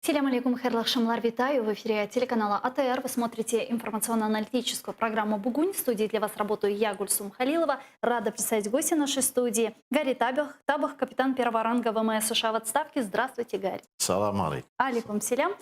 Селям алейкум, хайрлах шамлар, витаю. В эфире телеканала АТР. Вы смотрите информационно-аналитическую программу «Бугунь». В студии для вас работаю я, Гульсум Халилова. Рада представить гостя нашей студии. Гарри Табах, капитан первого ранга ВМС США в отставке. Здравствуйте, Гарри. Салам алейкум. Алейкум селям.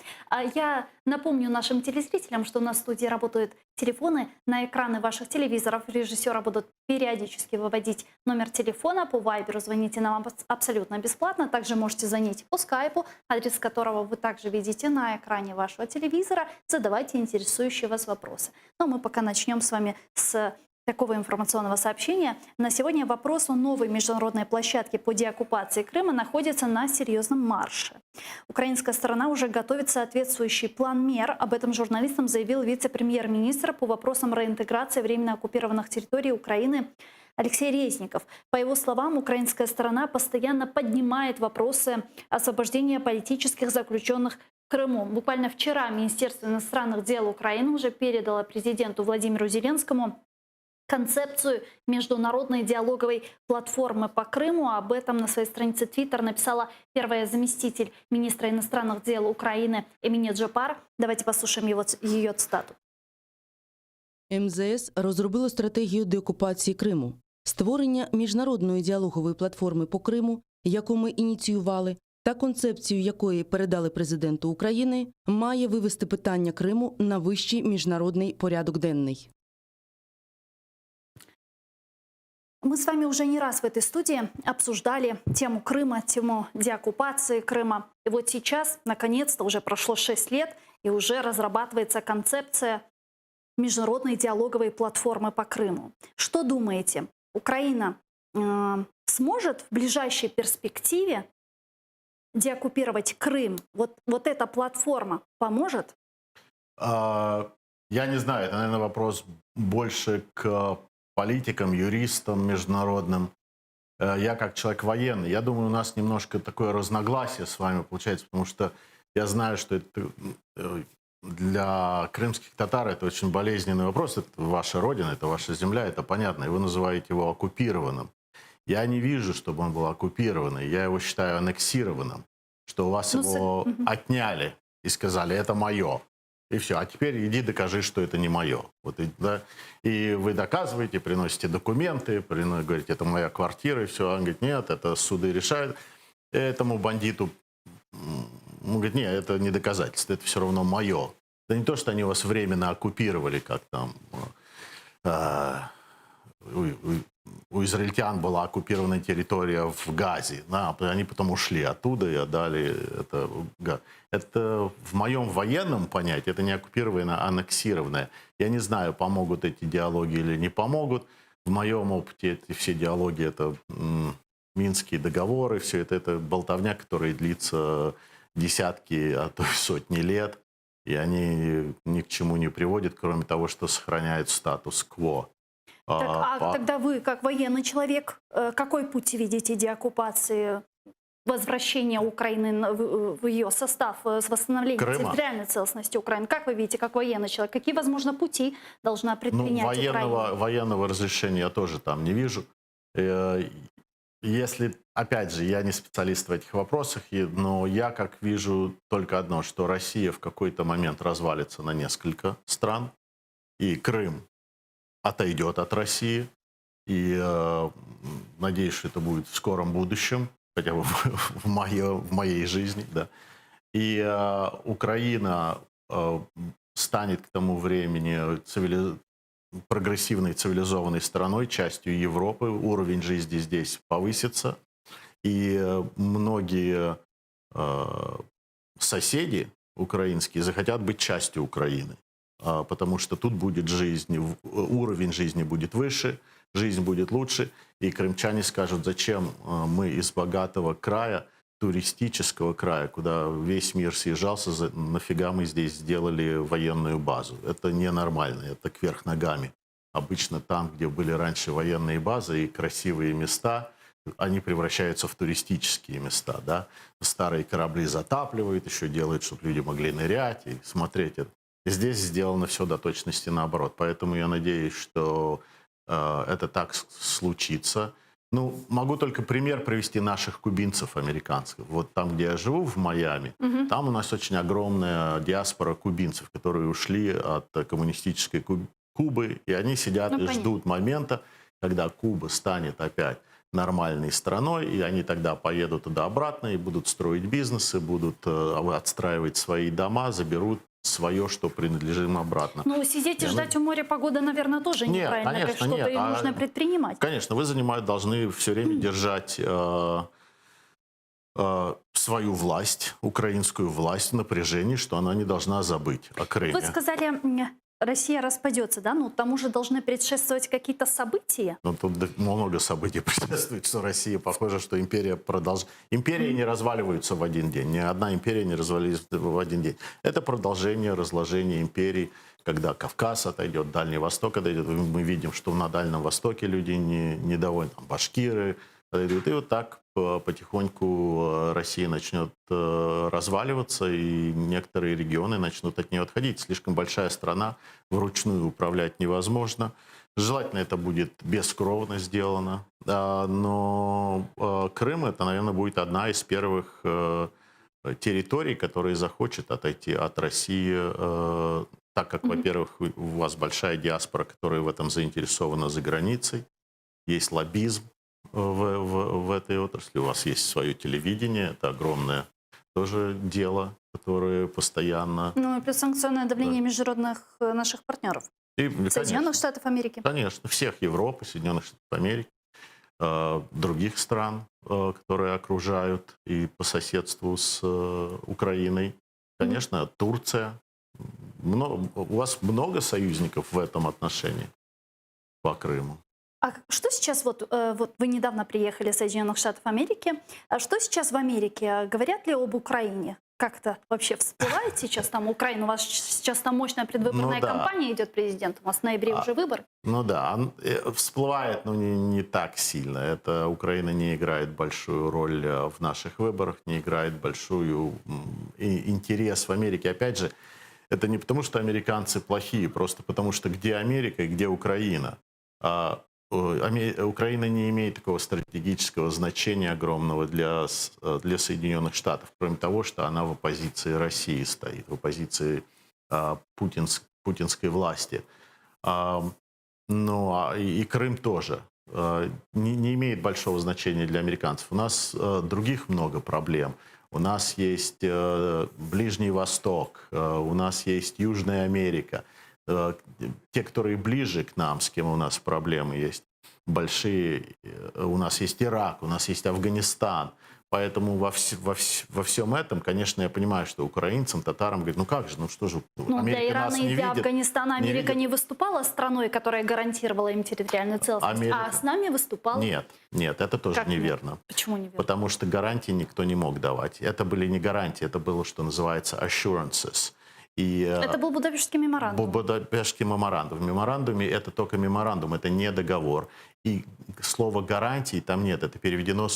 Я напомню нашим телезрителям, что у нас в студии работают телефоны. На экраны ваших телевизоров режиссера будут периодически выводить номер телефона. По вайберу звоните нам абсолютно бесплатно. Также можете звонить по скайпу, адрес которого вы также видите на экране вашего телевизора. Задавайте интересующие вас вопросы. Но мы пока начнем с вами с такого информационного сообщения. На сегодня вопрос о новой международной площадке по деоккупации Крыма находится на серьезном марше. Украинская сторона уже готовит соответствующий план мер. Об этом журналистам заявил вице-премьер-министр по вопросам реинтеграции временно оккупированных территорий Украины Алексей Резников. По его словам, украинская сторона постоянно поднимает вопросы освобождения политических заключенных в Крыму. Буквально вчера Министерство иностранных дел Украины уже передало президенту Владимиру Зеленскому концепцию международной диалоговой платформы по Крыму. Об этом на своей странице Twitter написала первая заместитель министра иностранных дел Украины Эмине Джапар. Давайте послушаем ее цитату. МЗС розробило стратегію деокупації Криму. Створення міжнародної діалогової платформи по Криму, яку ми ініціювали, та концепцію якої передали президенту України, має вивести питання Криму на вищий міжнародний порядок денний. Мы с вами уже не раз в этой студии обсуждали тему Крыма, тему деоккупации Крыма. И вот сейчас, наконец-то, уже прошло 6 лет, и уже разрабатывается концепция международной диалоговой платформы по Крыму. Что думаете, Украина сможет в ближайшей перспективе деоккупировать Крым? Вот эта платформа поможет? Я не знаю, это, наверное, вопрос больше к политикам, юристам международным. Я как человек военный, я думаю, у нас немножко такое разногласие с вами получается, потому что я знаю, что это для крымских татар это очень болезненный вопрос. Это ваша родина, это ваша земля, это понятно. И вы называете его оккупированным. Я не вижу, чтобы он был оккупированный. Я его считаю аннексированным. Что у вас его отняли и сказали, это мое. И все. А теперь иди докажи, что это не мое. Вот, да? И вы доказываете, приносите документы, говорите, это моя квартира, и все. Он говорит, нет, это суды решают. Этому бандиту он говорит, нет, это не доказательство, это все равно мое. Это не то, что они вас временно оккупировали, как там у израильтян была оккупирована территория в Газе. Да, они потом ушли оттуда и отдали это. Это в моем военном понятии, это не оккупированное, а аннексированное. Я не знаю, помогут эти диалоги или не помогут. В моем опыте эти все диалоги, это Минские договоры, все это болтовня, которая длится десятки, а то и сотни лет. И они ни к чему не приводят, кроме того, что сохраняют статус-кво. Тогда вы, как военный человек, какой путь видите деоккупации, возвращения Украины в ее состав, с восстановлением территориальной целостности Украины? Как вы видите, как военный человек, какие, возможно, пути должна предпринять Украина? Военного разрешения я тоже там не вижу. Если, опять же, я не специалист в этих вопросах, но я как вижу только одно, что Россия в какой-то момент развалится на несколько стран, и Крым отойдет от России, и надеюсь, что это будет в скором будущем, хотя бы в моей жизни, да. И Украина станет к тому времени прогрессивной цивилизованной страной, частью Европы, уровень жизни здесь повысится, и многие соседи украинские захотят быть частью Украины, потому что тут будет жизнь, уровень жизни будет выше, жизнь будет лучше, и крымчане скажут, зачем мы из богатого края, туристического края, куда весь мир съезжался, нафига мы здесь сделали военную базу. Это ненормально, это кверх ногами. Обычно там, где были раньше военные базы и красивые места, они превращаются в туристические места. Да? Старые корабли затапливают, еще делают, чтобы люди могли нырять и смотреть. Здесь сделано все до точности наоборот. Поэтому я надеюсь, что это так случится. Ну, могу только пример привести наших кубинцев американских. Вот там, где я живу, в Майами, там у нас очень огромная диаспора кубинцев, которые ушли от коммунистической Кубы, и они сидят Ну, и понятно. ждут момента, когда Куба станет опять нормальной страной, и они тогда поедут туда-обратно и будут строить бизнесы, будут отстраивать свои дома, заберут свое, что принадлежит им обратно. Ну, сидеть и Не, ну- ждать у моря погоды, наверное, тоже Нет, неправильно. конечно, Что-то нет. и нужно предпринимать. Конечно, вы должны все время держать свою власть, украинскую власть в напряжении, что она не должна забыть о Крыме. Вы сказали, Россия распадется, да? Ну, тому же должны предшествовать какие-то события. Ну, тут много событий предшествует, что Россия, похоже, что империя продолжает. Империи не разваливаются в один день. Ни одна империя не развалится в один день. Это продолжение разложения империй, когда Кавказ отойдет, Дальний Восток отойдет. Мы видим, что на Дальнем Востоке люди недовольны, там башкиры отойдут. И вот так потихоньку Россия начнет разваливаться, и некоторые регионы начнут от нее отходить. Слишком большая страна, вручную управлять невозможно. Желательно это будет бескровно сделано. Но Крым, это, наверное, будет одна из первых территорий, которая захочет отойти от России, так как, во-первых, у вас большая диаспора, которая в этом заинтересована за границей. Есть лоббизм в этой отрасли. У вас есть свое телевидение, это огромное тоже дело, которое постоянно... Ну, и плюс санкционное давление международных наших партнеров. И, Соединенных Штатов Америки. Конечно, всех Европы, Соединенных Штатов Америки, других стран, которые окружают и по соседству с Украиной. Конечно, Турция. У вас много союзников в этом отношении по Крыму? А что сейчас, вот вы недавно приехали из Соединенных Штатов Америки, а что сейчас в Америке? Говорят ли об Украине? Как-то вообще всплывает сейчас там Украина? У вас сейчас там мощная предвыборная Ну да. кампания идет президент, у вас в ноябре уже выборы. Ну да, всплывает, но не так сильно. Это Украина не играет большую роль в наших выборах, не играет большую интерес в Америке. Опять же, это не потому, что американцы плохие, просто потому что где Америка и где Украина. Украина не имеет такого стратегического значения огромного для Соединенных Штатов, кроме того, что она в оппозиции России стоит, в оппозиции путинской власти. И Крым тоже не имеет большого значения для американцев. У нас других много проблем. У нас есть Ближний Восток, у нас есть Южная Америка. Те, которые ближе к нам, с кем у нас проблемы есть большие, у нас есть Ирак, у нас есть Афганистан. Поэтому во всем этом, конечно, я понимаю, что украинцам, татарам говорят, ну как же, ну что же, Ну, для Америка Ирана нас и не для видит. Афганистана Америка не выступала страной, которая гарантировала им территориальную целостность, а Америка. с нами выступала. Нет, это тоже Как нет? неверно. Почему не верно? Потому что гарантии никто не мог давать. Это были не гарантии, это было, что называется, assurances. И Это был Будапештский меморандум. Будапештский меморандум. В меморандуме это только меморандум, это не договор. И слово «гарантии» там нет. Это переведено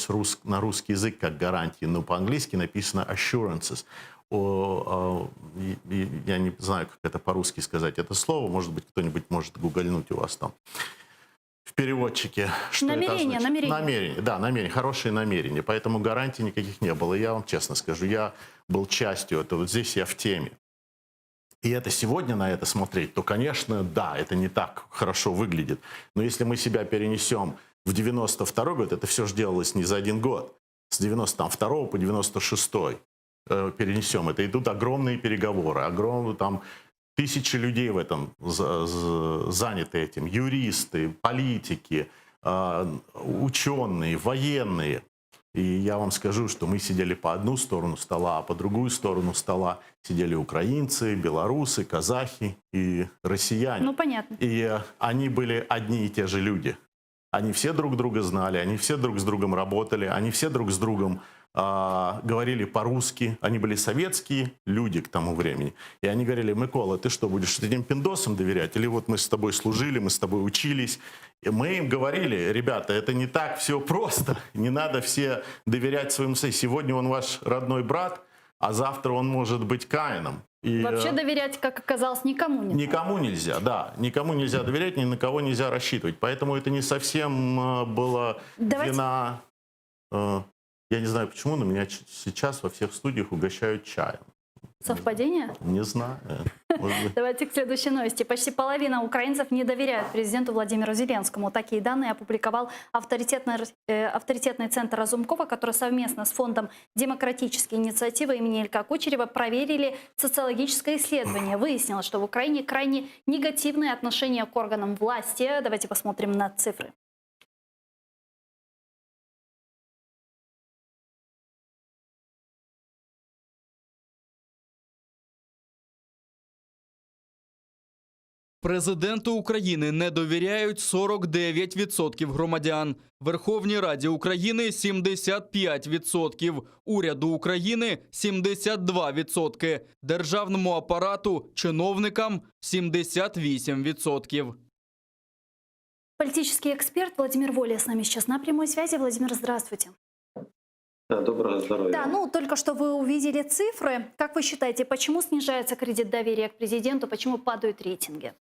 на русский язык как «гарантии», но по-английски написано «assurances». Я не знаю, как это по-русски сказать. Это слово, может быть, кто-нибудь может гугольнуть у вас там в переводчике. Что Намерение, это значит? намерение. Намерение, да, намерение, хорошие намерения. Поэтому гарантий никаких не было. И я вам честно скажу, я был частью этого. Вот здесь я в теме. И это сегодня на это смотреть, то, конечно, да, это не так хорошо выглядит. Но если мы себя перенесем в 92 год, это все же делалось не за один год. С 92 по 96 перенесем. Это идут огромные переговоры, там тысячи людей в этом заняты этим. Юристы, политики, ученые, военные. И я вам скажу, что мы сидели по одну сторону стола, а по другую сторону стола сидели украинцы, белорусы, казахи и россияне. Ну, понятно. И они были одни и те же люди. Они все друг друга знали, они все друг с другом работали, они все друг с другом говорили по-русски. Они были советские люди к тому времени. И они говорили: Микола, ты что, будешь этим пиндосам доверять? Или вот мы с тобой служили, мы с тобой учились. И мы им говорили: ребята, это не так все просто. Не надо все доверять своему соседу. Сегодня он ваш родной брат, а завтра он может быть Каином. И, Вообще доверять, как оказалось, никому нельзя. никому нельзя, да. Никому нельзя доверять, ни на кого нельзя рассчитывать. Поэтому это не совсем была вина... Я не знаю почему, но меня сейчас во всех студиях угощают чаем. Совпадение? Не знаю. Давайте к следующей новости. Почти половина украинцев не доверяют президенту Владимиру Зеленскому. Такие данные опубликовал авторитетный центр Разумкова, который совместно с фондом «Демократические инициативы» имени Илька Кучерева проверили социологическое исследование. Выяснилось, что в Украине крайне негативные отношения к органам власти. Давайте посмотрим на цифры. Президенту України не довіряють 49% громадян. Верховній Раді України – 75%. Уряду України – 72%. Державному апарату, чиновникам – 78%. Политический эксперт Владимир Воля с нами сейчас на прямой связи. Владимир, здравствуйте. Доброго здоровья. Да, ну только что вы увидели цифры. Как вы считаете, почему снижается кредит доверия к президенту, почему падают рейтинги?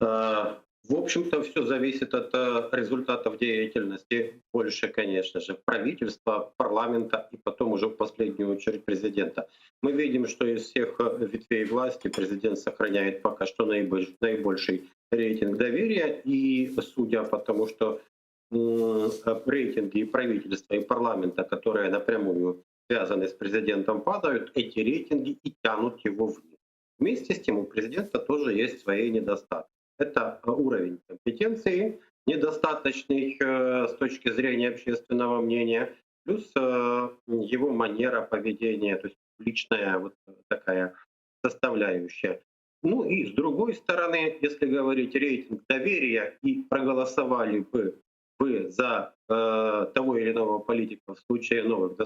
В общем-то, все зависит от результатов деятельности. Больше, конечно же, правительства, парламента и потом уже в последнюю очередь президента. Мы видим, что из всех ветвей власти президент сохраняет пока что наибольший рейтинг доверия. И судя по тому, что рейтинги и правительства, и парламента, которые напрямую связаны с президентом, падают, эти рейтинги и тянут его вниз. Вместе с тем у президента тоже есть свои недостатки. Это уровень компетенции, недостаточный с точки зрения общественного мнения, плюс его манера поведения, то есть личная вот такая составляющая. Ну и с другой стороны, если говорить рейтинг доверия и проголосовали бы вы за того или иного политика в случае новых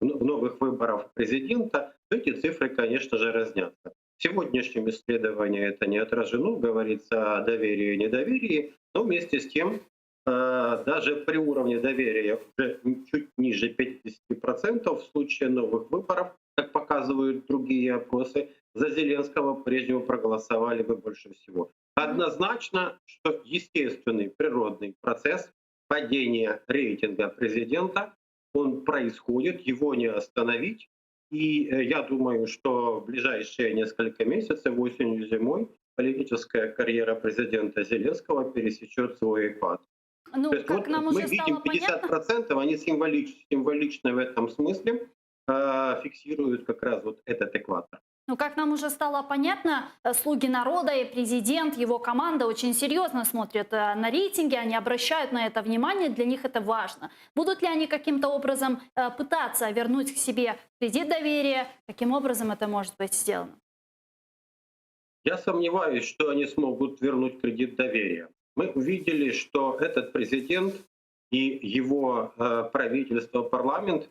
новых выборов президента, то эти цифры, конечно же, разнятся. В сегодняшнем исследовании это не отражено, говорится о доверии и недоверии, но вместе с тем даже при уровне доверия уже чуть ниже 50% в случае новых выборов, как показывают другие опросы, за Зеленского прежнего проголосовали бы больше всего. Однозначно, что естественный природный процесс падения рейтинга президента, он происходит, его не остановить. И я думаю, что в ближайшие несколько месяцев, осенью, зимой, политическая карьера президента Зеленского пересечет свой экватор. Ну, То есть как вот нам мы уже видим, стало понятно, 50% они символично в этом смысле фиксируют как раз вот этот экватор. ну, как нам уже стало понятно, слуги народа и президент, его команда очень серьезно смотрят на рейтинги, они обращают на это внимание, для них это важно. Будут ли они каким-то образом пытаться вернуть к себе кредит доверия? Каким образом это может быть сделано? Я сомневаюсь, что они смогут вернуть кредит доверия. Мы увидели, что этот президент и его правительство, парламент,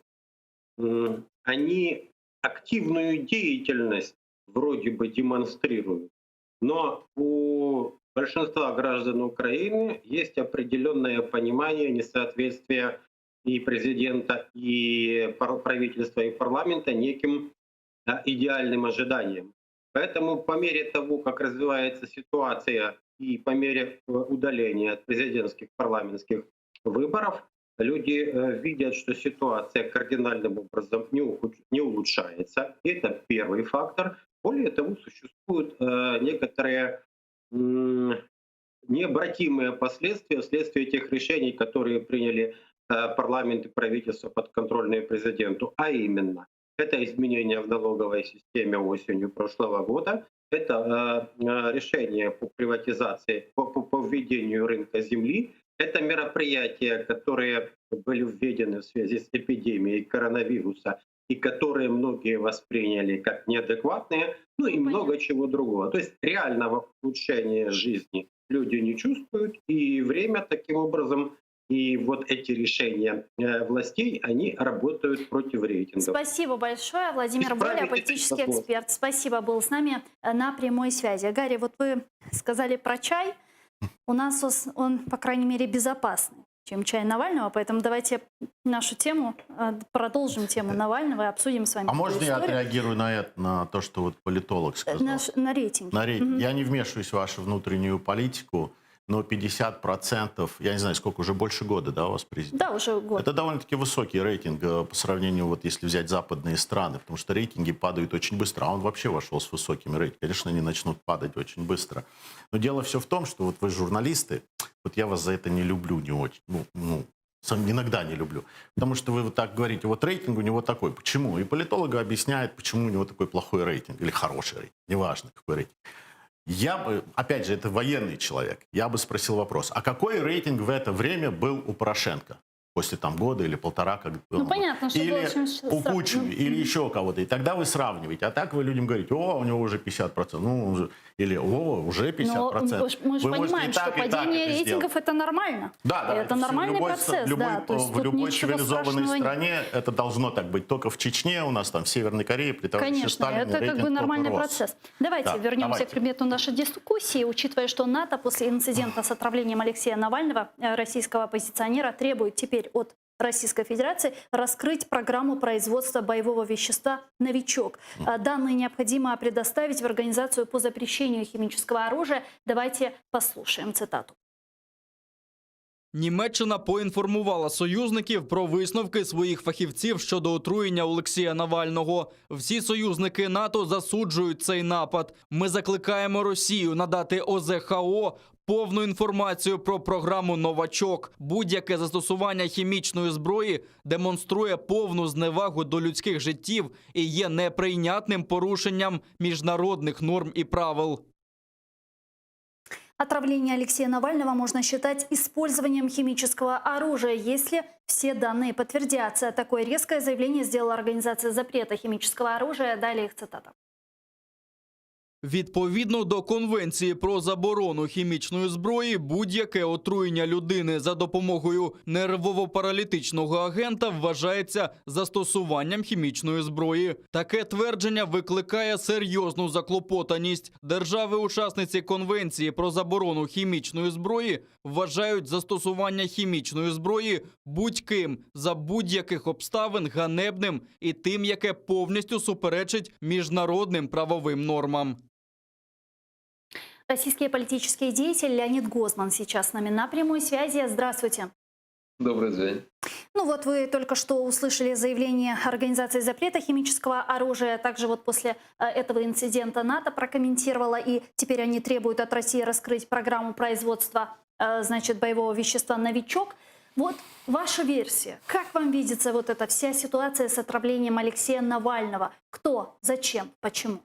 они активную деятельность вроде бы демонстрируют, но у большинства граждан Украины есть определенное понимание несоответствия и президента, и правительства, и парламента неким идеальным ожиданиям. Поэтому по мере того, как развивается ситуация и по мере удаления от президентских парламентских выборов, люди видят, что ситуация кардинальным образом не улучшается. Это первый фактор. Более того, существуют некоторые необратимые последствия вследствие тех решений, которые приняли парламент и правительство подконтрольные президенту. А именно, это изменения в налоговой системе осенью прошлого года, это решение по приватизации, по введению рынка земли, это мероприятия, которые были введены в связи с эпидемией коронавируса и которые многие восприняли как неадекватные, ну и много чего другого. То есть реального улучшения жизни люди не чувствуют, и время таким образом, и вот эти решения властей, они работают против рейтингов. Спасибо большое. Владимир Воля, политический эксперт. Спасибо, был с нами на прямой связи. Гарри, вот вы сказали про чай. У нас он, по крайней мере, безопасный. чем чай Навального, поэтому давайте нашу тему, продолжим тему Навального и обсудим с вами. А эту можно я историю. отреагирую на это, на то, что вот политолог сказал? На рейтинг. На рейтинг. Я не вмешиваюсь в вашу внутреннюю политику, но 50%, я не знаю, сколько, уже больше года, да, у вас президент? Да, уже год. Это довольно-таки высокий рейтинг по сравнению, вот если взять западные страны, потому что рейтинги падают очень быстро, а он вообще вошел с высокими рейтингами. Конечно, они начнут падать очень быстро. Но дело все в том, что вот вы журналисты, вот я вас за это не люблю не очень, сам иногда не люблю, потому что вы вот так говорите, вот рейтинг у него такой. Почему? И политологи объясняют, почему у него такой плохой рейтинг или хороший рейтинг, неважно какой рейтинг. Я бы, опять же, это военный человек, я бы спросил вопрос, а какой рейтинг в это время был у Порошенко? После там года или полтора, как Ну, понятно, что или было очень у страшно. Кучины, или еще кого-то. И тогда вы сравниваете. А так вы людям говорите, о, у него уже 50%. Ну, или, о, уже 50%. Но мы же Вы можете понимаем, и что так, и так падение это рейтингов сделать. это нормально. Да, это нормальный процесс. Да, то есть в тут любой ничего цивилизованной страшного стране это должно так быть. Только в Чечне, у нас там в Северной Корее, при товарище Конечно, Сталине это как рейтинг бы нормальный только рос. процесс. Давайте Да, вернемся давайте. к предмету нашей дискуссии. Учитывая, что НАТО после инцидента с отравлением Алексея Навального, российского оппозиционера, требует теперь от Российской Федерации раскрыть программу производства боевого вещества «Новичок». Данные необходимо предоставить в Организацию по запрещению химического оружия. Давайте послушаем цитату. Німеччина поінформувала союзників про висновки своїх фахівців щодо отруєння Олексія Навального. Всі союзники НАТО засуджують цей напад. Ми закликаємо Росію надати ОЗХО повну інформацію про програму «Новачок». Будь-яке застосування хімічної зброї демонструє повну зневагу до людських життів і є неприйнятним порушенням міжнародних норм і правил. Отравление Алексея Навального можно считать использованием химического оружия, если все данные подтвердятся. Такое резкое заявление сделала Организация запрета химического оружия. Далее их цитата. Відповідно до Конвенції про заборону хімічної зброї, будь-яке отруєння людини за допомогою нервово-паралітичного агента вважається застосуванням хімічної зброї. Таке твердження викликає серйозну заклопотаність. Держави-учасниці Конвенції про заборону хімічної зброї вважають застосування хімічної зброї будь-ким за будь-яких обставин ганебним і тим, яке повністю суперечить міжнародним правовим нормам. Российский политический деятель Леонид Гозман сейчас с нами на прямой связи. Здравствуйте. Добрый день. Ну вот вы только что услышали заявление Организации запрета химического оружия. Также вот после этого инцидента НАТО прокомментировала, и теперь они требуют от России раскрыть программу производства значит, боевого вещества «Новичок». Вот ваша версия. Как вам видится вот эта вся ситуация с отравлением Алексея Навального? Кто, зачем, почему?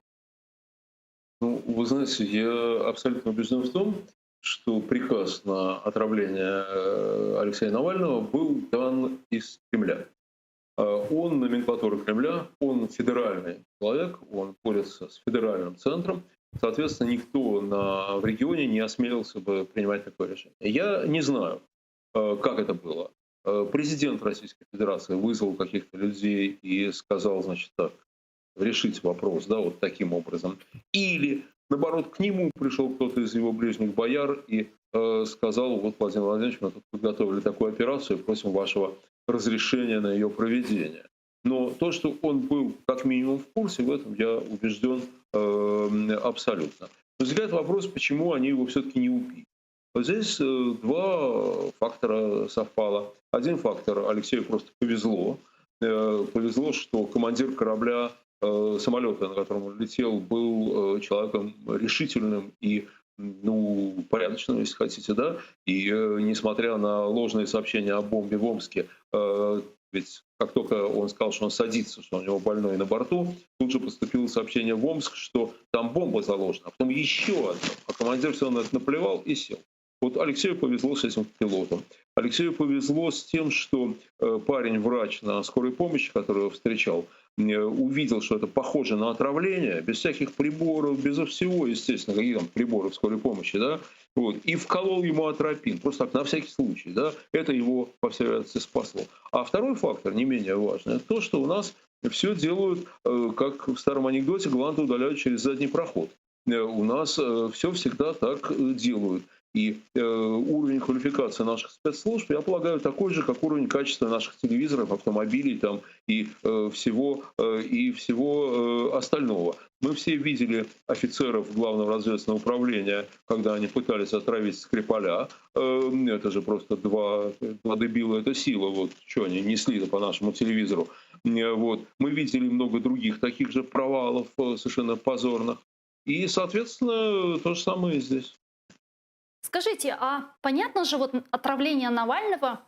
Ну, вы знаете, я абсолютно убежден в том, что приказ на отравление Алексея Навального был дан из Кремля. Он номенклатура Кремля, он федеральный человек, он борется с федеральным центром. Соответственно, никто в регионе не осмелился бы принимать такое решение. Я не знаю, как это было. Президент Российской Федерации вызвал каких-то людей и сказал, значит, так, решить вопрос, да, вот таким образом. Или, наоборот, к нему пришел кто-то из его ближних бояр и сказал, вот, Владимир Владимирович, мы тут подготовили такую операцию, просим вашего разрешения на ее проведение. Но то, что он был как минимум в курсе, в этом я убежден абсолютно. Возникает вопрос, почему они его все-таки не убили. Вот здесь два фактора совпало. Один фактор: Алексею просто повезло. Повезло, что командир корабля, самолета, на котором он летел, был человеком решительным и порядочным, если хотите, да. И несмотря на ложные сообщения о бомбе в Омске, ведь как только он сказал, что он садится, что у него больной на борту, тут же поступило сообщение в Омск, что там бомба заложена, а потом еще одна. А командир все на это наплевал и сел. Вот Алексею повезло с этим пилотом. Алексею повезло с тем, что парень-врач на скорой помощи, который его встречал, увидел, что это похоже на отравление, без всяких приборов, безо всего, естественно, какие там приборы в скорой помощи, да, вот, и вколол ему атропин, просто так, на всякий случай, да, это его, по всей вероятности, спасло. А второй фактор, не менее важный, это то, что у нас все делают, как в старом анекдоте, гланды удаляют через задний проход. У нас все всегда так делают. И уровень квалификации наших спецслужб, я полагаю, такой же, как уровень качества наших телевизоров, автомобилей там, и всего остального. Мы все видели офицеров Главного разведывательного управления, когда они пытались отравить Скрипаля. Это же просто два дебила, это сила. Вот что они несли по нашему телевизору. Вот. Мы видели много других таких же провалов, совершенно позорных. И, соответственно, то же самое и здесь. Скажите, а понятно же, вот отравление Навального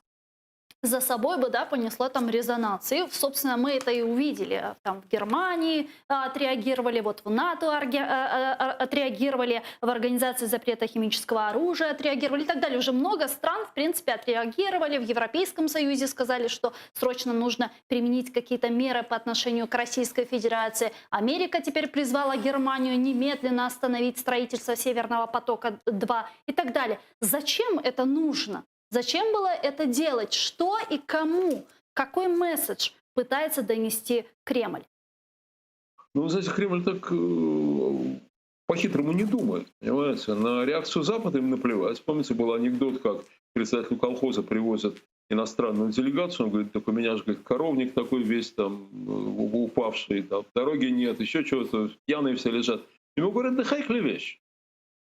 за собой бы, да, понесло там резонанс. И, собственно, мы это и увидели. Там в Германии отреагировали, вот в НАТО отреагировали, в Организации запрета химического оружия отреагировали и так далее. Уже много стран, в принципе, отреагировали. В Европейском Союзе сказали, что срочно нужно применить какие-то меры по отношению к Российской Федерации. Америка теперь призвала Германию немедленно остановить строительство Северного потока-2 и так далее. Зачем это нужно? Зачем было это делать? Что и кому? Какой месседж пытается донести Кремль? Ну, вы знаете, Кремль так по-хитрому не думает, понимаете? На реакцию Запада им наплевать. Помните, был анекдот, как председателю колхоза привозят иностранную делегацию, он говорит, так у меня же, говорит, коровник такой весь там упавший, там, дороги нет, еще чего-то, пьяные все лежат. Ему говорят, да хайкли вещь.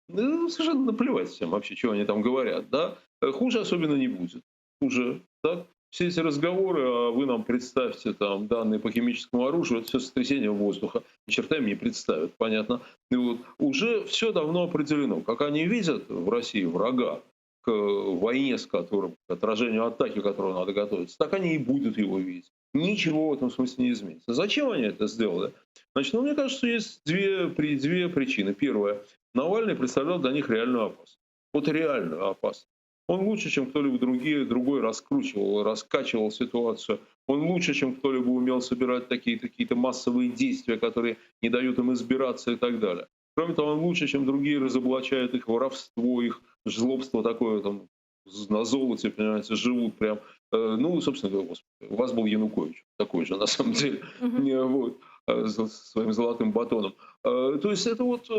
Ну, совершенно наплевать всем вообще, что они там говорят, да? Хуже особенно не будет. Хуже, так? Все эти разговоры, а вы нам представьте там данные по химическому оружию, это все сотрясение воздуха. Ни черта им не представят, понятно. И вот уже все давно определено. Как они видят в России врага к войне, с которым, к отражению атаки, к которой надо готовиться, так они и будут его видеть. Ничего в этом смысле не изменится. Зачем они это сделали? Значит, ну, мне кажется, есть две причины. Первая. Навальный представлял для них реальную опасность. Вот реальную опасность. Он лучше, чем кто-либо другой раскручивал, раскачивал ситуацию. Он лучше, чем кто-либо умел собирать какие-то массовые действия, которые не дают им избираться и так далее. Кроме того, он лучше, чем другие, разоблачает их воровство, их жлобство такое, там, на золоте, понимаете, живут прям. Ну, собственно говоря, господи, у вас был Янукович такой же, на самом деле, вот, со своим золотым батоном. То есть это вот,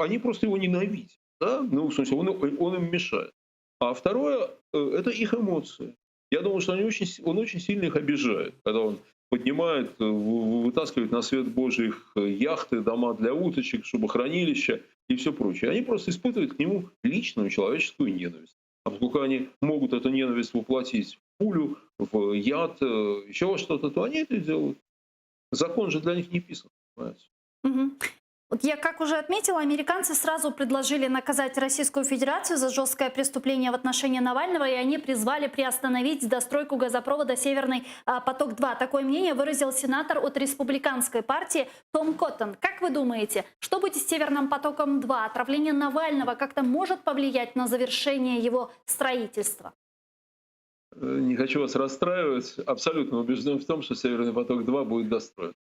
они просто его ненавидят. Да? Ну, в смысле, он им мешает. А второе, это их эмоции. Я думаю, что он очень сильно их обижает, когда он поднимает, вытаскивает на свет Божий их яхты, дома для уточек, чтобы хранилища и все прочее. Они просто испытывают к нему личную человеческую ненависть. А поскольку они могут эту ненависть воплотить в пулю, в яд, еще во что-то, то они это и делают. Закон же для них не писан, понимаете? Вот я, как уже отметила, американцы сразу предложили наказать Российскую Федерацию за жесткое преступление в отношении Навального, и они призвали приостановить достройку газопровода «Северный поток-2». Такое мнение выразил сенатор от республиканской партии Том Коттон. Как вы думаете, что будет с «Северным потоком-2»? Отравление Навального как-то может повлиять на завершение его строительства? Не хочу вас расстраивать. Абсолютно убежден в том, что «Северный поток-2» будет достроен.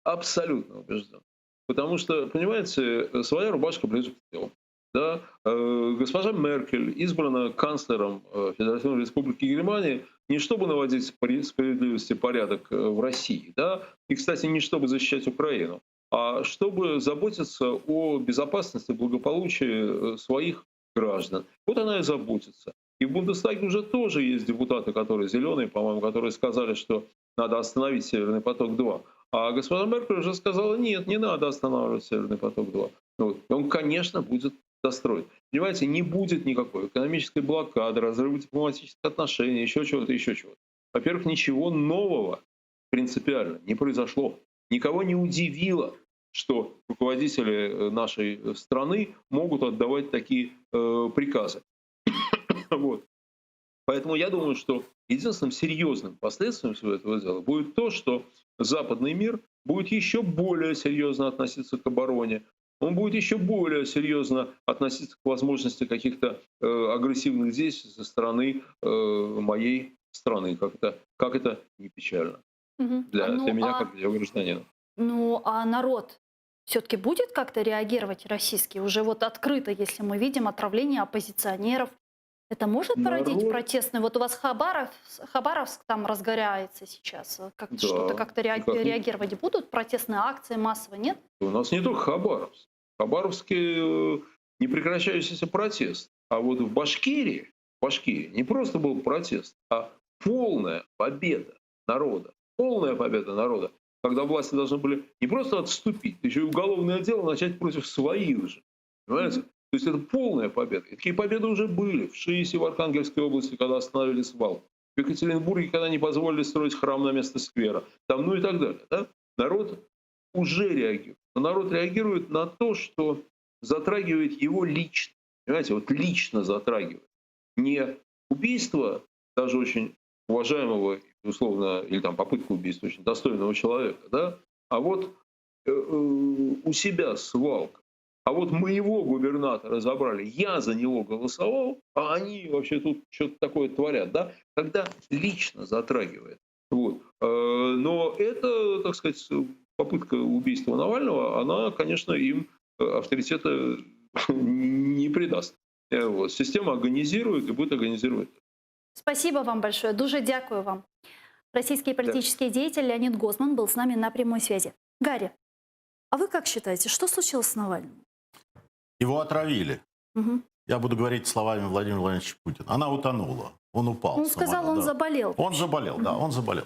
Абсолютно убежден. Потому что, понимаете, своя рубашка ближе к телу. Да? Госпожа Меркель избрана канцлером Федеративной Республики Германии не чтобы наводить справедливость и порядок в России, да? И, кстати, не чтобы защищать Украину, а чтобы заботиться о безопасности и благополучии своих граждан. Вот она и заботится. И в Бундестаге уже тоже есть депутаты, которые зеленые, по-моему, которые сказали, что надо остановить «Северный поток-2». А госпожа Меркель уже сказала, нет, не надо останавливать «Северный поток-2». Вот. Он, конечно, будет достроен. Понимаете, не будет никакой экономической блокады, разрыва дипломатических отношений, еще чего-то, еще чего-то. Во-первых, ничего нового принципиально не произошло. Никого не удивило, что руководители нашей страны могут отдавать такие приказы. Вот. Поэтому я думаю, что единственным серьезным последствием всего этого дела будет то, что западный мир будет еще более серьезно относиться к обороне, он будет еще более серьезно относиться к возможности каких-то агрессивных действий со стороны моей страны, как это не печально для меня, как для гражданина. Ну, а народ все-таки будет как-то реагировать российский? Уже вот открыто, если мы видим отравление оппозиционеров. Это может породить протестный? Вот у вас Хабаровск там разгоряется сейчас. Да, что-то как-то реагировать будут? Протестные акции массово, нет? У нас не только Хабаровск. В Хабаровске непрекращающийся протест. А вот в Башкирии не просто был протест, а полная победа народа. Полная победа народа. Когда власти должны были не просто отступить, еще и уголовное дело начать против своих же. Понимаете? То есть это полная победа. И такие победы уже были в Шиисе, в Архангельской области, когда остановили свалку. В Екатеринбурге, когда не позволили строить храм на место сквера. Там, ну и так далее. Да? Народ уже реагирует. Но народ реагирует на то, что затрагивает его лично. Понимаете, вот лично затрагивает. Не убийство даже очень уважаемого, условно, или там попытку убийства очень достойного человека, да? А вот у себя свалка. А вот моего губернатора забрали, я за него голосовал, а они вообще тут что-то такое творят, да? Когда лично затрагивает. Вот. Но это, так сказать, попытка убийства Навального, она, конечно, им авторитета не придаст. Вот. Система организирует и будет организировать. Спасибо вам большое. Дуже дякую вам. Российский политический деятель Леонид Гозман был с нами на прямой связи. Гарри, а вы как считаете, что случилось с Навальным? Его отравили. Угу. Я буду говорить словами Владимира Владимировича Путина. Она утонула. Он упал. Он сказал, он заболел. Он заболел, да, он заболел.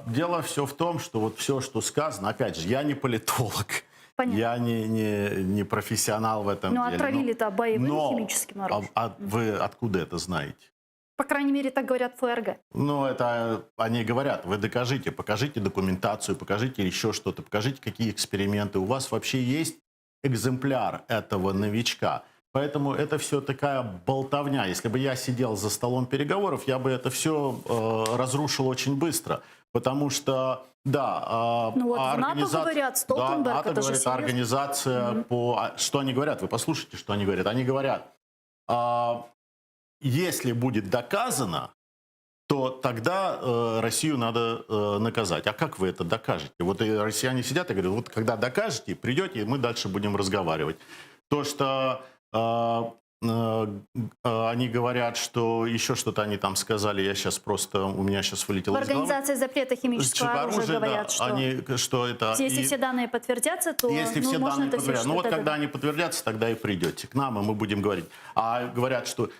Дело все в том, что вот все, что сказано, опять же, я не политолог, Понятно. я не профессионал в этом Но деле. отравили-то боевым химическим оружием. А вы откуда это знаете? По крайней мере, так говорят ФРГ. Ну, это они говорят, вы докажите, покажите документацию, покажите еще что-то, покажите, какие эксперименты. У вас вообще есть экземпляр этого новичка. Поэтому это все такая болтовня. Если бы я сидел за столом переговоров, я бы это все разрушил очень быстро. Потому что, да, ну вот в НАТО говорят, Столтенберг, да, НАТО это же говорит, серьезно. организация по... Что они говорят? Вы послушайте, что они говорят. Они говорят, если будет доказано, то тогда Россию надо наказать. А как вы это докажете? Вот и россияне сидят и говорят, вот когда докажете, придете, мы дальше будем разговаривать. То, что они говорят, что еще что-то они там сказали, я сейчас просто, у меня сейчас вылетело В из головы. Организации запрета химического оружия говорят, да, что это... Если все данные подтвердятся, то если все можно данные это подтвердятся. Ну вот это... когда они подтвердятся, тогда и придете к нам, и мы будем говорить. А говорят, что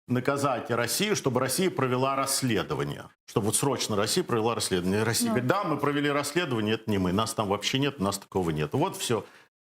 наказать Россию, чтобы Россия провела расследование. Чтобы вот срочно Россия провела расследование. Россия говорит, да, мы провели расследование, это не мы, нас там вообще нет, у нас такого нет. Вот все.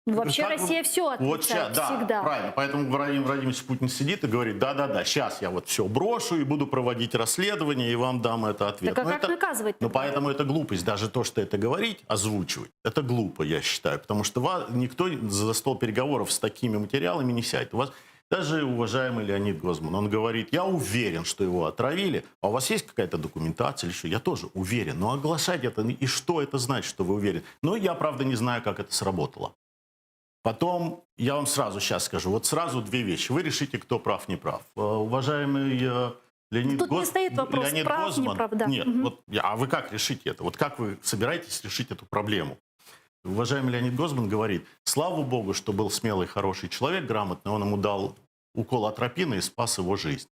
Вообще Как Россия все отрицает вот сейчас, всегда. Да, правильно. Поэтому Владимир Владимирович Путин сидит и говорит, да, сейчас я вот все брошу и буду проводить расследование, и вам дам это ответ. Так а как наказывать? Ну, поэтому это глупость. Даже то, что это говорить, озвучивать, это глупо, я считаю. Потому что никто за стол переговоров с такими материалами не сядет. У вас даже уважаемый Леонид Гозман, он говорит, я уверен, что его отравили, а у вас есть какая-то документация или что? Я тоже уверен. Но оглашать это, и что это значит, что вы уверены? Но я, правда, не знаю, как это сработало. Потом, я вам сразу сейчас скажу, вот сразу две вещи. Вы решите, кто прав, не прав. Уважаемый Леонид Тут не стоит вопрос, Леонид прав, Гозман, не прав, да. нет, вот, а вы как решите это? Вот как вы собираетесь решить эту проблему? Уважаемый Леонид Гозман говорит, слава богу, что был смелый, хороший человек, грамотный, он ему дал укол атропина и спас его жизнь.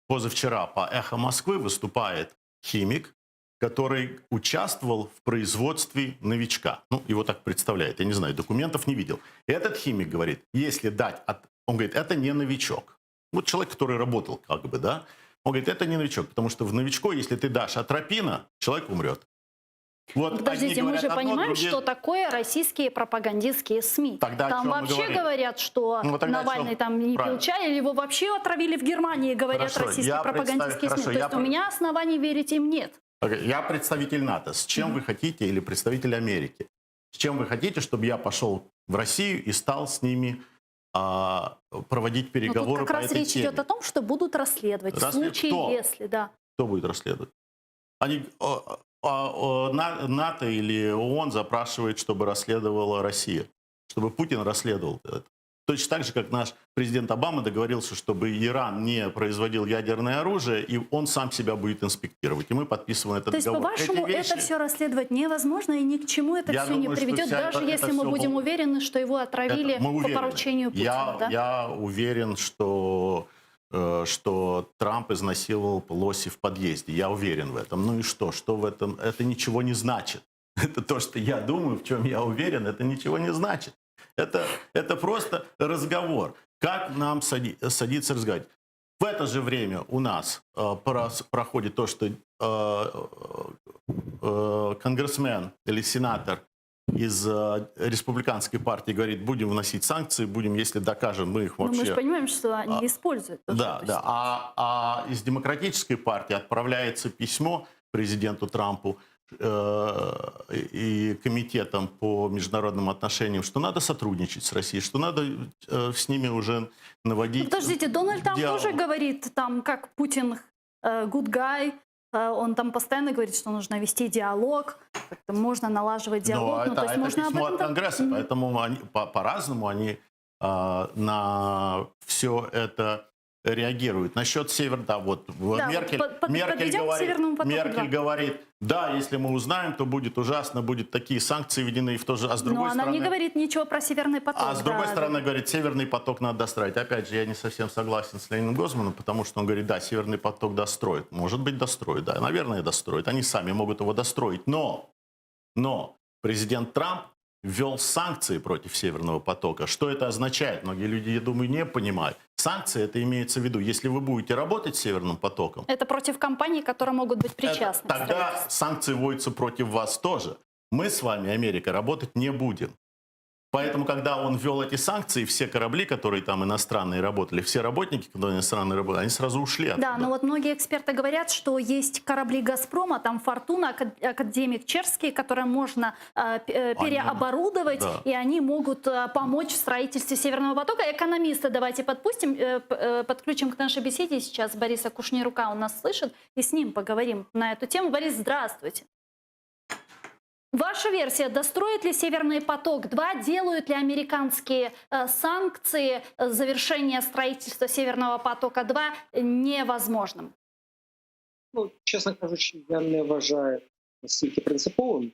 Позавчера по «Эхо Москвы» выступает химик, который участвовал в производстве новичка. Ну, его так представляют, я не знаю, документов не видел. Этот химик говорит, если дать... Он говорит, это не новичок. Вот человек, который работал как бы, да. Он говорит, это не новичок, потому что в новичку, если ты дашь атропина, человек умрет. Вот подождите, мы же понимаем, что такое российские пропагандистские СМИ. Тогда там вообще говорят, что Навальный там не пил чай, или его вообще отравили в Германии, говорят российские пропагандистские СМИ. То есть у меня оснований верить им нет. Я представитель НАТО. С чем вы хотите, или представитель Америки? С чем вы хотите, чтобы я пошел в Россию и стал с ними проводить переговоры по этой теме? Как раз речь идет о том, что будут расследовать. В случае, если, да. Кто будет расследовать? НАТО или ООН запрашивает, чтобы расследовала Россия. Чтобы Путин расследовал это. Точно так же, как наш президент Обама договорился, чтобы Иран не производил ядерное оружие, и он сам себя будет инспектировать. И мы подписываем этот договор. То есть, по-вашему, это все расследовать невозможно, и ни к чему это все не приведет, даже если мы будем уверены, что его отравили по поручению Путина, да? Я уверен, что Трамп изнасиловал Пелоси в подъезде. Я уверен в этом. Ну и что? Что в этом? Это ничего не значит. Это то, что я думаю, в чем я уверен, это ничего не значит. Это просто разговор. Как нам садиться разговаривать? В это же время у нас проходит то, что конгрессмен или сенатор из республиканской партии говорит, будем вносить санкции, будем, если докажем, мы их Но вообще... мы же понимаем, что они используют. тоже. Да, То да. есть- А из демократической партии отправляется письмо президенту Трампу и комитетам по международным отношениям, что надо сотрудничать с Россией, что надо с ними уже наводить... Подождите, Дональд Трамп диалог. тоже говорит, там, как Путин good guy, он там постоянно говорит, что нужно вести диалог, как-то можно налаживать диалог. Но то есть это можно об письмо этом от Конгресса, Мгм. поэтому они, по-разному они на все это реагируют. Насчет Севера, да, вот Да, Меркель, вот подведем к Северному потоку Меркель 2. говорит, да, если мы узнаем, то будет ужасно, будут такие санкции введены, и в то же, а с Но другой она стороны... не говорит ничего про Северный поток. А с другой да, стороны, говорит, Северный поток надо достроить. Опять же, я не совсем согласен с Леонидом Гозманом, потому что он говорит, да, Северный поток достроит. Может быть, достроит, да, наверное, достроит. Они сами могут его достроить. Но президент Трамп ввел санкции против Северного потока. Что это означает? Многие люди, я думаю, не понимают. Санкции, это имеется в виду, если вы будете работать с Северным потоком, Это против компаний, которые могут быть причастны. к тогда строительству. санкции вводятся против вас тоже. Мы с вами, Америка, работать не будем. Поэтому, когда он ввел эти санкции, все корабли, которые там иностранные работали, все работники, которые иностранные работали, они сразу ушли оттуда. Да, но вот многие эксперты говорят, что есть корабли «Газпрома», там «Фортуна», «Академик Черский», которые можно переоборудовать, да. и они могут помочь в строительстве Северного потока. Экономисты давайте подключим к нашей беседе сейчас Бориса Кушнирука, он нас слышит, и с ним поговорим на эту тему. Борис, здравствуйте. Ваша версия, достроит ли Северный поток-2, делают ли американские санкции завершения строительства Северного потока-2 невозможным? Ну, чесно кажучи, я не вважаю настільки принциповим.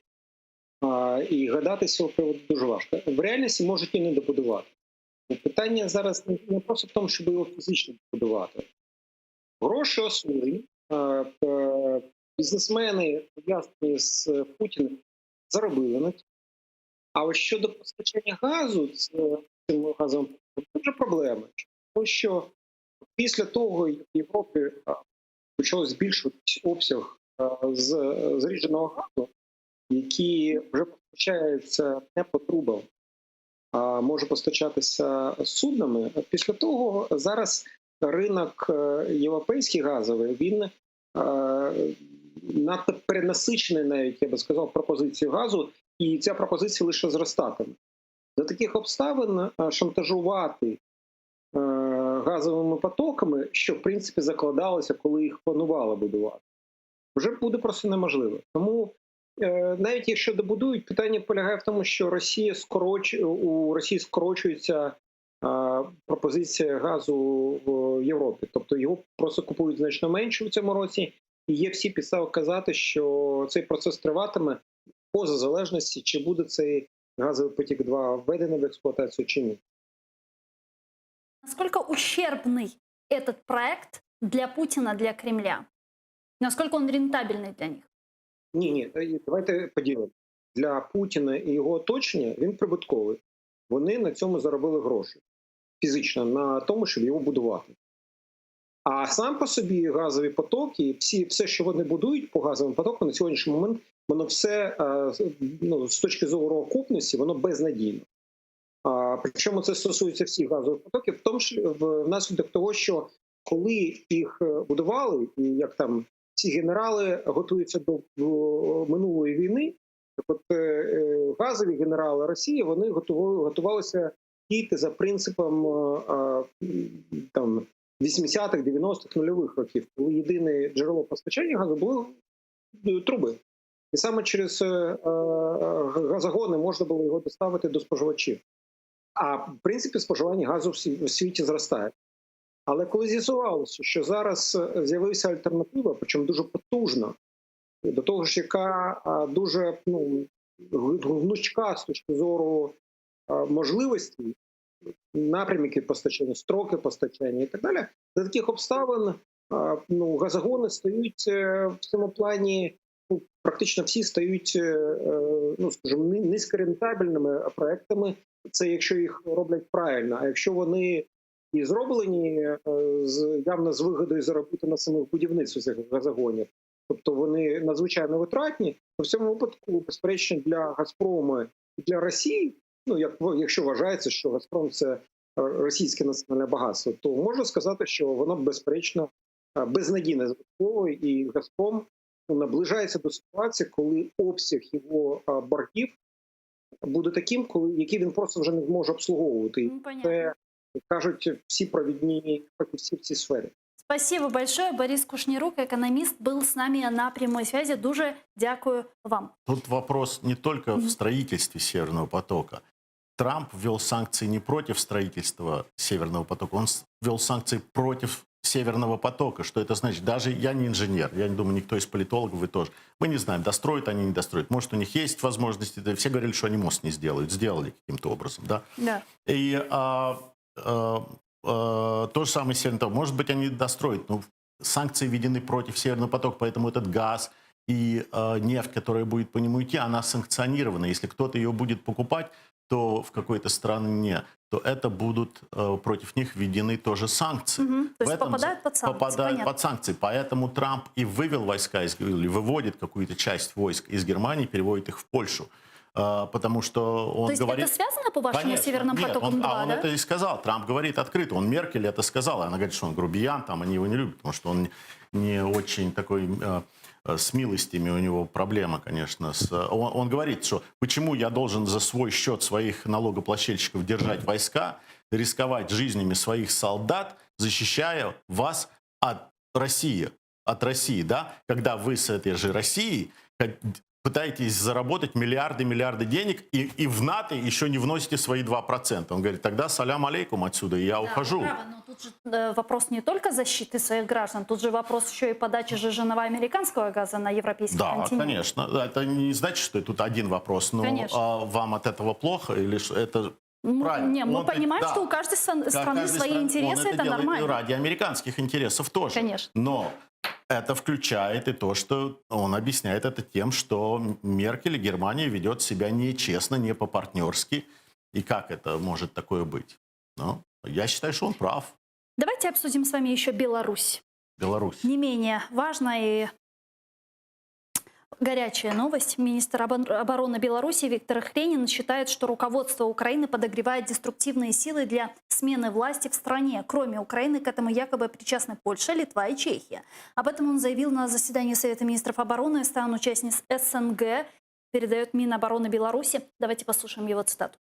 І гадати з цього приводу дуже важко. В реальності можуть і не добудувати. Питання зараз не просто в тому, щоб його фізично добудувати. Гроші освоєні, бізнесмени, пов'язані з Путіним, заробили на цьому. А ось щодо постачання газу з цим газовим потоком, це вже проблема. Тому що після того, як в Європі почав збільшуватися обсяг зрідженого газу, який вже постачається не по трубам, а може постачатися суднами. Після того зараз ринок європейський газовий, він надто перенасичений, навіть, я би сказав, пропозицією газу, і ця пропозиція лише зростатиме. За таких обставин шантажувати газовими потоками, що в принципі закладалося, коли їх планували будувати, вже буде просто неможливо. Тому навіть якщо добудують, питання полягає в тому, що у Росії скорочується пропозиція газу в Європі. Тобто його просто купують значно менше у цьому році. І є всі підстави казати, що цей процес триватиме поза залежності, чи буде цей газовий потік 2 введений в експлуатацію, чи ні. Насколько ущербный этот проект для Путина, для Кремля? Насколько он рентабельный для них? Ні, давайте поділимо. Для Путіна і його оточення він прибутковий. Вони на цьому заробили гроші. Фізично, на тому, щоб його будувати. А сам по собі газові потоки, все, що вони будують по газовим потокам, на сьогоднішній момент, воно все, з точки зору окупності, воно безнадійно. Причому це стосується всіх газових потоків, в тому числі внаслідок того, що коли їх будували, і як там ці генерали готуються до минулої війни, так от газові генерали Росії, вони готувалися діяти за принципом там 80-х, 90-х, нульових років, коли єдине джерело постачання газу були труби. І саме через газогони можна було його доставити до споживачів. А в принципі споживання газу в світі зростає. Але коли з'ясувалося, що зараз з'явилася альтернатива, причому дуже потужна, до того ж, яка дуже гнучка з точки зору можливостей, напрямки постачання, строки постачання і так далі, за таких обставин газогони стають в цьому плані, практично всі стають, скажімо, низькорентабельними проектами. Це якщо їх роблять правильно, а якщо вони і зроблені явно з вигодою заробити на самих будівництвах цих газогонів. Тобто вони надзвичайно витратні. В цьому випадку, безперечно, для «Газпрому» і для Росії, якщо вважається, що «Газпром» – це російське національне багатство, то можна сказати, що воно, безперечно, безнадійне збитково, і «Газпром» наближається до ситуації, коли обсяг його боргів буде таким, який він просто вже не зможе обслуговувати. Це кажуть всі провідні фахівці в цій сфері. Спасибо большое. Борис Кушнірук, экономист, был с нами на прямой связи. Дуже дякую вам. Тут вопрос не только в строительстве Северного потока. Трамп ввел санкции не против строительства Северного потока, он ввел санкции против Северного потока. Что это значит? Даже я не инженер, я не думаю, никто из политологов, вы тоже. Мы не знаем, достроят они, не достроят. Может, у них есть возможности. Все говорили, что они мост не сделают. Сделали каким-то образом, да? Да. И то же самое с Северным потоком. Может быть, они достроят. Но санкции введены против Северного потока, поэтому этот газ и нефть, которая будет по нему идти, она санкционирована. Если кто-то ее будет покупать, то в какой-то стране, то это будут против них введены тоже санкции. То есть попадают под санкции. Попадают под санкции. Поэтому Трамп и вывел войска, или выводит какую-то часть войск из Германии, переводит их в Польшу. Потому что он То есть говорит... это связано, по-вашему, Конечно, с Северным нет, потоком 2, он да? это и сказал. Трамп говорит открыто. Он Меркель это сказал. Она говорит, что он грубиян, там, они его не любят, потому что он не очень такой... С милостями у него проблема, конечно. Он говорит, что почему я должен за свой счет своих налогоплательщиков держать войска, рисковать жизнями своих солдат, защищая вас от России, да? Когда вы с этой же Россией пытаетесь заработать миллиарды денег и в НАТО еще не вносите свои 2%. Он говорит, тогда салям алейкум отсюда, и я ухожу. Вы правы, но тут же вопрос не только защиты своих граждан, тут же вопрос еще и подачи сжиженного американского газа на европейский континент. Да, конечно. Это не значит, что тут один вопрос, но вам от этого плохо или что это... Правильно. Не, мы понимаем, да. что у каждой страны свои интересы, это нормально. Ради американских интересов тоже. Конечно. Но это включает и то, что он объясняет это тем, что Меркель и Германия ведет себя нечестно, не по-партнерски. И как это может такое быть? Ну, я считаю, что он прав. Давайте обсудим с вами еще Беларусь. Беларусь. Не менее важная и горячая новость. Министр обороны Беларуси Виктор Хренин считает, что руководство Украины подогревает деструктивные силы для смены власти в стране. Кроме Украины, к этому якобы причастны Польша, Литва и Чехия. Об этом он заявил на заседании Совета министров обороны стран-участниц СНГ, передает Минобороны Беларуси. Давайте послушаем его цитату.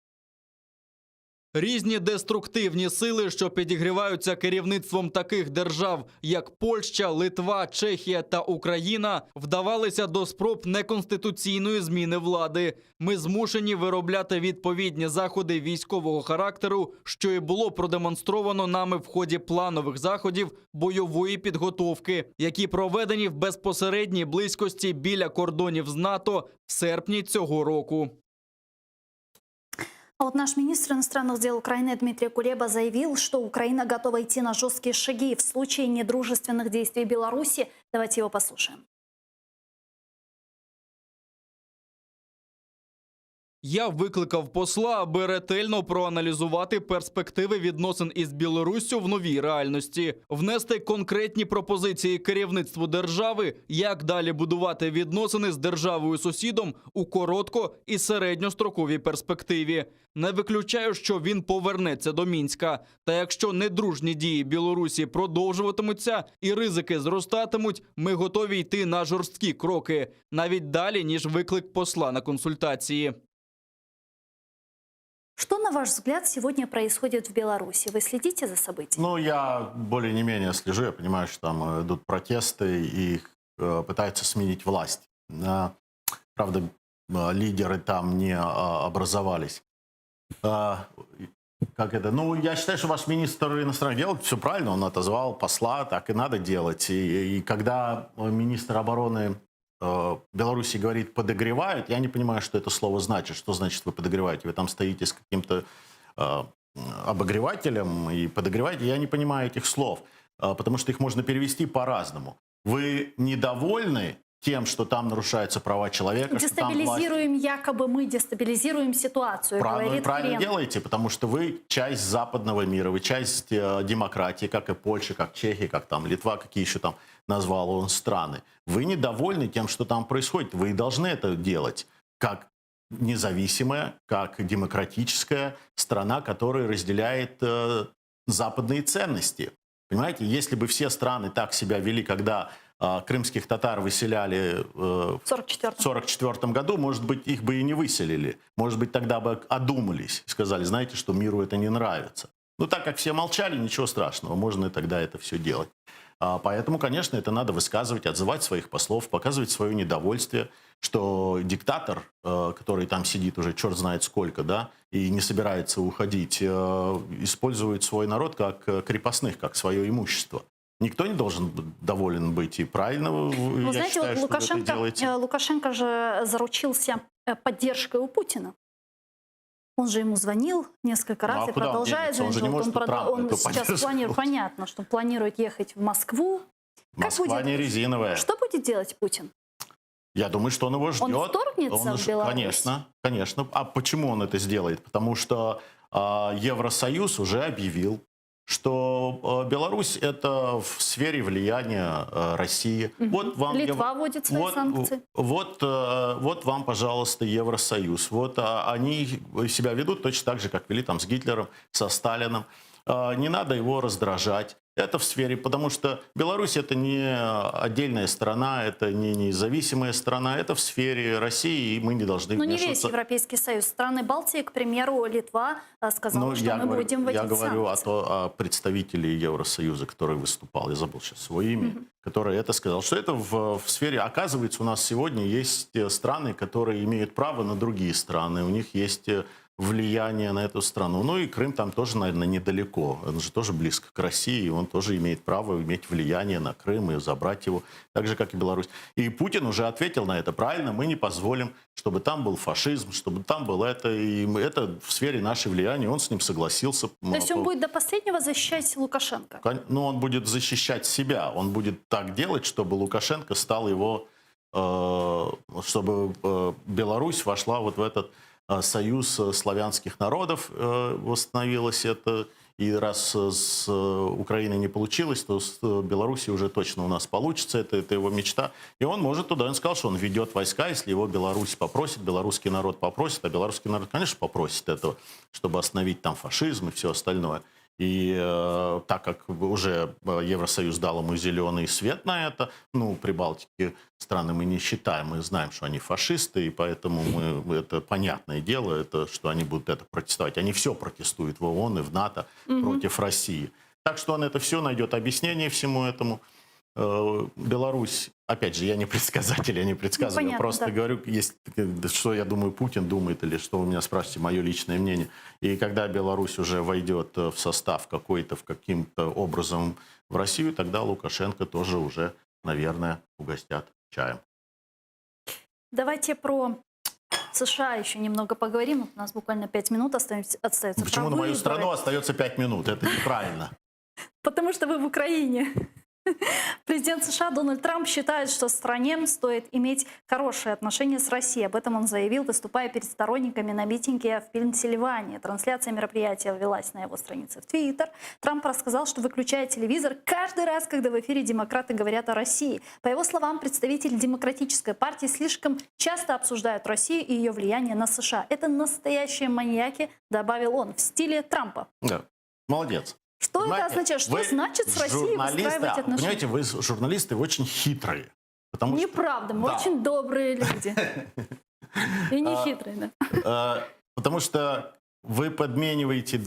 Різні деструктивні сили, що підігріваються керівництвом таких держав, як Польща, Литва, Чехія та Україна, вдавалися до спроб неконституційної зміни влади. Ми змушені виробляти відповідні заходи військового характеру, що і було продемонстровано нами в ході планових заходів бойової підготовки, які проведені в безпосередній близькості біля кордонів з НАТО в серпні цього року. А вот наш министр иностранных дел Украины Дмитрий Кулеба заявил, что Украина готова идти на жесткие шаги в случае недружественных действий Беларуси. Давайте его послушаем. Я викликав посла, аби ретельно проаналізувати перспективи відносин із Білоруссю в новій реальності, внести конкретні пропозиції керівництву держави, як далі будувати відносини з державою-сусідом у коротко- і середньостроковій перспективі. Не виключаю, що він повернеться до Мінська. Та якщо недружні дії Білорусі продовжуватимуться і ризики зростатимуть, ми готові йти на жорсткі кроки, навіть далі, ніж виклик посла на консультації. Что, на ваш взгляд, сегодня происходит в Беларуси? Вы следите за событиями? Ну, я более не менее слежу. Я понимаю, что там идут протесты и пытаются сменить власть. Правда, лидеры там не образовались. Как это? Ну, я считаю, что ваш министр иностранных дел все правильно, он отозвал посла, так и надо делать. И когда министр обороны Беларуси говорит «подогревают», я не понимаю, что это слово значит. Что значит вы подогреваете? Вы там стоите с каким-то обогревателем и подогреваете? Я не понимаю этих слов, потому что их можно перевести по-разному. Вы недовольны тем, что там нарушаются права человека, что там власть... Дестабилизируем, якобы мы дестабилизируем ситуацию, говорит Правильно Кремль. делаете, потому что вы часть западного мира, вы часть демократии, как и Польша, как Чехия, как там Литва, какие еще там назвал он страны. Вы недовольны тем, что там происходит. Вы должны это делать как независимая, как демократическая страна, которая разделяет западные ценности. Понимаете, если бы все страны так себя вели, когда крымских татар выселяли в 1944 году, может быть, их бы и не выселили. Может быть, тогда бы одумались и сказали, знаете, что миру это не нравится. Ну, так как все молчали, ничего страшного, можно и тогда это все делать. Поэтому, конечно, это надо высказывать, отзывать своих послов, показывать свое недовольствие, что диктатор, который там сидит уже черт знает сколько, да, и не собирается уходить, использует свой народ как крепостных, как свое имущество. Никто не должен доволен быть, и правильно, Вы я знаете, считаю, вот что вы это делаете. Лукашенко же заручился поддержкой у Путина. Он же ему звонил несколько раз Ну, а и куда он продолжает денется? Он же не звонить. может у Трампа Он эту сейчас поддержку планирует, получить. понятно, что планирует ехать в Москву. Москва не резиновая. Что будет делать Путин? Я думаю, что он его ждет. Он вторгнется в Беларусь? Конечно, конечно. А почему он это сделает? Потому что Евросоюз уже объявил, что Беларусь это в сфере влияния России. Вот вам Литва вводит свои санкции. Вот вам, пожалуйста, Евросоюз. Вот они себя ведут точно так же, как вели там с Гитлером, со Сталином. Не надо его раздражать. Это в сфере, потому что Беларусь это не отдельная страна, это не независимая страна, это в сфере России, и мы не должны Но не весь вмешиваться. Европейский Союз. Страны Балтии, к примеру, Литва сказала, что мы будем вводить Я говорю санкции. о представителе Евросоюза, который выступал, я забыл сейчас свое имя, который это сказал, что это в сфере, оказывается, у нас сегодня есть страны, которые имеют право на другие страны, у них есть влияние на эту страну. Ну и Крым там тоже, наверное, недалеко. Он же тоже близко к России, и он тоже имеет право иметь влияние на Крым и забрать его, так же, как и Беларусь. И Путин уже ответил на это. Правильно, мы не позволим, чтобы там был фашизм, чтобы там было это. И это в сфере нашей влияния. Он с ним согласился. То есть он будет до последнего защищать Лукашенко? Ну, он будет защищать себя. Он будет так делать, чтобы Лукашенко стал его... чтобы Беларусь вошла вот в этот союз славянских народов, восстановилось это. И раз с Украиной не получилось, то с Белоруссией уже точно у нас получится. Это его мечта. И он может туда. Он сказал, что он ведет войска, если его Беларусь попросит, белорусский народ попросит. А белорусский народ, конечно, попросит этого, чтобы остановить там фашизм и все остальное. И так как уже Евросоюз дал ему зеленый свет на это, ну, Прибалтики страны мы не считаем, мы знаем, что они фашисты, и поэтому это понятное дело, это, что они будут это протестовать. Они все протестуют в ООН и в НАТО против России. Так что он это все найдет объяснение всему этому. Беларусь, опять же, я не предсказатель, я не предсказываю, Понятно, я просто да. говорю, что я думаю, Путин думает, или что вы меня спрашиваете, мое личное мнение. И когда Беларусь уже войдет в состав какой-то, каким-то образом в Россию, тогда Лукашенко тоже уже, наверное, угостят чаем. Давайте про США еще немного поговорим. У нас буквально 5 минут остается. Почему на мою страну остается 5 минут? Это неправильно. Потому что вы в Украине. Президент США Дональд Трамп считает, что стране стоит иметь хорошие отношения с Россией. Об этом он заявил, выступая перед сторонниками на митинге в Пенсильвании. Трансляция мероприятия велась на его странице в Твиттер. Трамп рассказал, что выключает телевизор каждый раз, когда в эфире демократы говорят о России. По его словам, представители демократической партии слишком часто обсуждают Россию и ее влияние на США. Это настоящие маньяки, добавил он, в стиле Трампа. Да. Молодец. Что Понимаете, это означает? Что вы значит с Россией выстраивать отношения? Понимаете, вы журналисты очень хитрые. Потому что- Неправда, мы Да. очень добрые люди. И не хитрые, да. Потому что вы подмениваете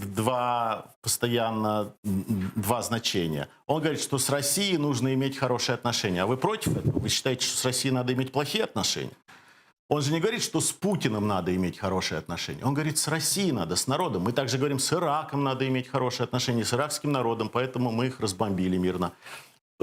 постоянно два значения. Он говорит, что с Россией нужно иметь хорошие отношения. А вы против этого? Вы считаете, что с Россией надо иметь плохие отношения? Он же не говорит, что с Путиным надо иметь хорошие отношения. Он говорит, с Россией надо, с народом. Мы также говорим, с Ираком надо иметь хорошие отношения, с иракским народом, поэтому мы их разбомбили мирно.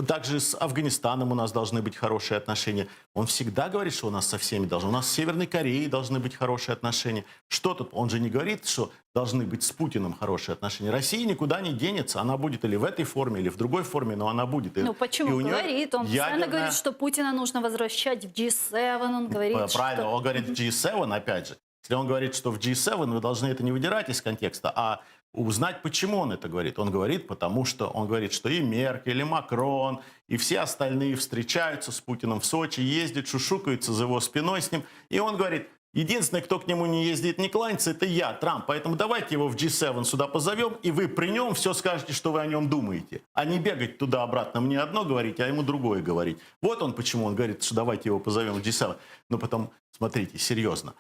Также с Афганистаном у нас должны быть хорошие отношения. Он всегда говорит, что у нас со всеми должны. У нас с Северной Кореей должны быть хорошие отношения. Что тут? Он же не говорит, что должны быть с Путиным хорошие отношения. Россия никуда не денется. Она будет или в этой форме, или в другой форме, но она будет. Ну почему? И у нее Говорит. Он постоянно ядерная- говорит, что Путина нужно возвращать в G7. Он говорит, Правильно, что... он говорит в G7, опять же. Если он говорит, что в G7, вы должны это не выдирать из контекста, а узнать, почему он это говорит. Он говорит, потому что он говорит, что и Меркель, и Макрон, и все остальные встречаются с Путиным в Сочи, ездят, шушукаются за его спиной с ним. И он говорит, единственный, кто к нему не ездит, не кланяется, это я, Трамп. Поэтому давайте его в G7 сюда позовем, и вы при нем все скажете, что вы о нем думаете. А не бегать туда-обратно, мне одно говорить, а ему другое говорить. Вот он почему он говорит, что давайте его позовем в G7. Но потом, смотрите, серьезно.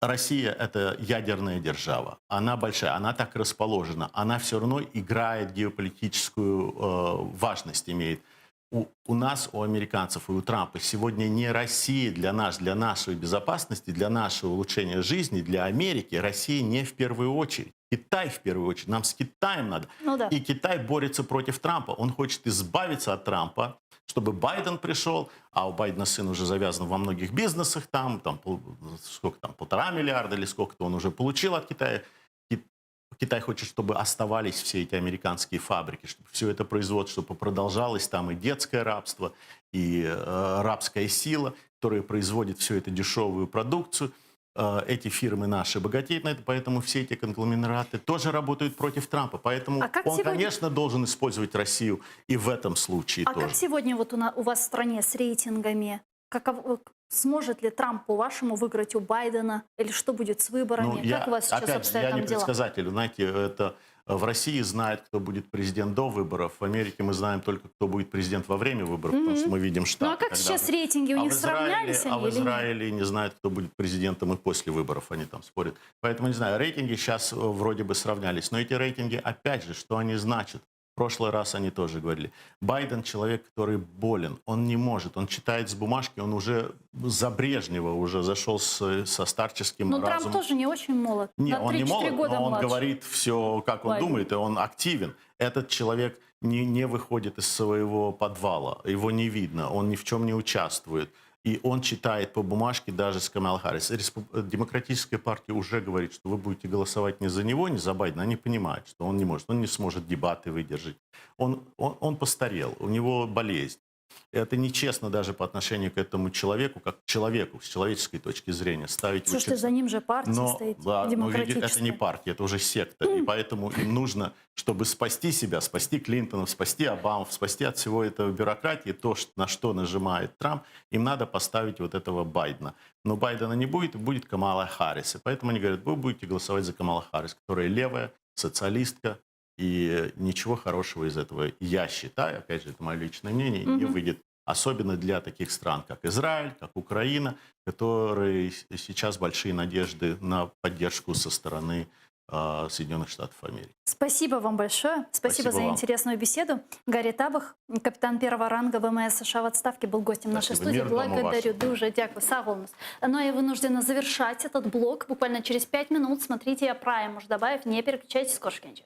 Россия – это ядерная держава. Она большая, она так расположена. Она все равно играет геополитическую важность, имеет. У нас, у американцев и у Трампа сегодня не Россия для нас, для нашей безопасности, для нашего улучшения жизни, для Америки. Россия не в первую очередь. Китай в первую очередь. Нам с Китаем надо. Ну да. И Китай борется против Трампа. Он хочет избавиться от Трампа, чтобы Байден пришел, а у Байдена сын уже завязан во многих бизнесах, там сколько там, 1,5 миллиарда или сколько-то он уже получил от Китая. Китай хочет, чтобы оставались все эти американские фабрики, чтобы все это производство, чтобы продолжалось там и детское рабство, и рабская сила, которая производит всю эту дешевую продукцию. Эти фирмы наши богатеют на это, поэтому все эти конгломераты тоже работают против Трампа. Поэтому А как он, сегодня- конечно, должен использовать Россию и в этом случае А тоже. как сегодня вот у вас в стране с рейтингами? Сможет ли Трамп, по-вашему, выиграть у Байдена? Или что будет с выборами? Как у вас сейчас опять же, обстоят я там не дела? предсказатель. Знаете, это в России знают, кто будет президент до выборов. В Америке мы знаем только, кто будет президент во время выборов, потому что мы видим штаты. Ну а как когда сейчас мы- рейтинги? У них в Израиле, сравнялись они в или нет? Израиле не знают, кто будет президентом и после выборов. Они там спорят. Поэтому, не знаю, рейтинги сейчас вроде бы сравнялись. Но эти рейтинги, опять же, что они значат? В прошлый раз они тоже говорили. Байден человек, который болен. Он не может. Он читает с бумажки. Он уже за Брежнева уже зашел со старческим Но разумом. Трамп тоже не очень молод. Не, На он не 3-4 молод, года но он младше. говорит все, как он Байден. думает, и он активен. Этот человек не выходит из своего подвала, его не видно, он ни в чем не участвует. И он читает по бумажке даже с Камалой Харрис. Демократическая партия уже говорит, что вы будете голосовать не за него, не за Байдена. Они понимают, что он не может, он не сможет дебаты выдержать. Он постарел, у него болезнь. Это нечестно даже по отношению к этому человеку, как к человеку, с человеческой точки зрения. Ставить в Слушайте, участие. за ним же партия Но, стоит, да, но ведь это не демократическая. партия, это уже секта. И поэтому им нужно, чтобы спасти себя, спасти Клинтонов, спасти Обаму, спасти от всего этого бюрократии, то, на что нажимает Трамп, им надо поставить вот этого Байдена. Но Байдена не будет, и будет Камала Харрис. И поэтому они говорят, вы будете голосовать за Камалу Харрис, которая левая, социалистка, и ничего хорошего из этого, я считаю, опять же, это мое личное мнение, не выйдет. Особенно для таких стран, как Израиль, как Украина, которые сейчас большие надежды на поддержку со стороны Соединенных Штатов Америки. Спасибо вам большое. Спасибо за вам. интересную беседу. Гарри Табах, капитан первого ранга ВМС США в отставке, был гостем нашей Спасибо. студии. Мир дому Благодарю. вашему. Дуже дякую. Сагулнус. Но я вынуждена завершать этот блок. Буквально через 5 минут. Смотрите, я Прайм, может добавить. Не переключайтесь, скоро кончим.